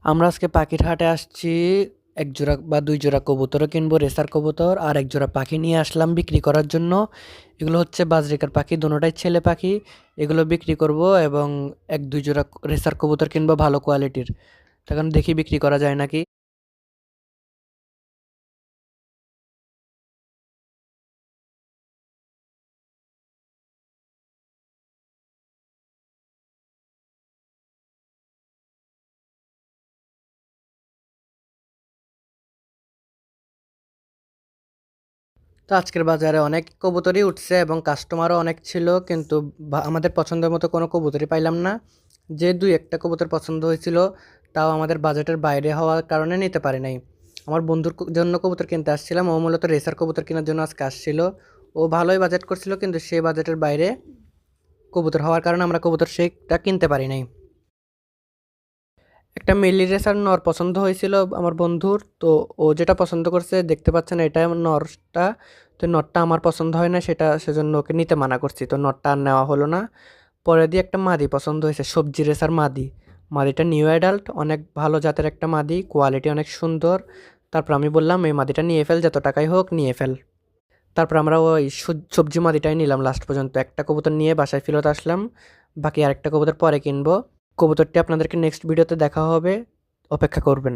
আমরা আজকে পাখির হাটে আসছি। এক জোড়া বা দুই জোড়া কবুতরও কিনবো, রেসার কবুতর আর এক জোড়া পাখি নিয়ে আসলাম বিক্রি করার জন্য। এগুলো হচ্ছে বাজরিকার পাখি, দুটোটাই ছেলে পাখি। এগুলো বিক্রি করব এবং এক দুই জোড়া রেসার কবুতর কিনবো ভালো কোয়ালিটির। তখন দেখি বিক্রি করা যায় নাকি। তো আজকের বাজারে অনেক কবুতরই উঠছে এবং কাস্টমারও অনেক ছিল, কিন্তু আমাদের পছন্দের মতো কোনো কবুতরই পাইলাম না। যে দুই একটা কবুতর পছন্দ হয়েছিল, তাও আমাদের বাজেটের বাইরে হওয়ার কারণে নিতে পারি নাই। আমার বন্ধুর জন্য কবুতর কিনতে আসছিলাম, ও মূলত রেসার কবুতর কেনার জন্য আজকে আসছিল। ও ভালোই বাজেট করছিল, কিন্তু সে বাজেটের বাইরে কবুতর হওয়ার কারণে আমরা কবুতর সেটা কিনতে পারি নাই। একটা মিলি রেসার নর পছন্দ হয়েছিল আমার বন্ধুর, তো ও যেটা পছন্দ করছে দেখতে পাচ্ছেন, এটা নরটা। তো নরটা আমার পছন্দ হয় না, সেজন্য ওকে নিতে মানা করছি, তো নরটা আর নেওয়া হলো না। পরে দিয়ে একটা মাদি পছন্দ হয়েছে, সবজি রেসার মাদি। মাদিটা নিউ অ্যাডাল্ট, অনেক ভালো জাতের একটা মাদি, কোয়ালিটি অনেক সুন্দর। তারপর আমি বললাম এই মাদিটা নিয়ে ফেল, যত টাকাই হোক নিয়ে ফেল। তারপর আমরা ওই সবজি মাদিটাই নিলাম লাস্ট পর্যন্ত। একটা কবুতর নিয়ে বাসায় ফেরত আসলাম, বাকি আরেকটা কবুতর পরে কিনবো। কবুতরটি আপনাদেরকে নেক্সট ভিডিওতে দেখা হবে, অপেক্ষা করবেন।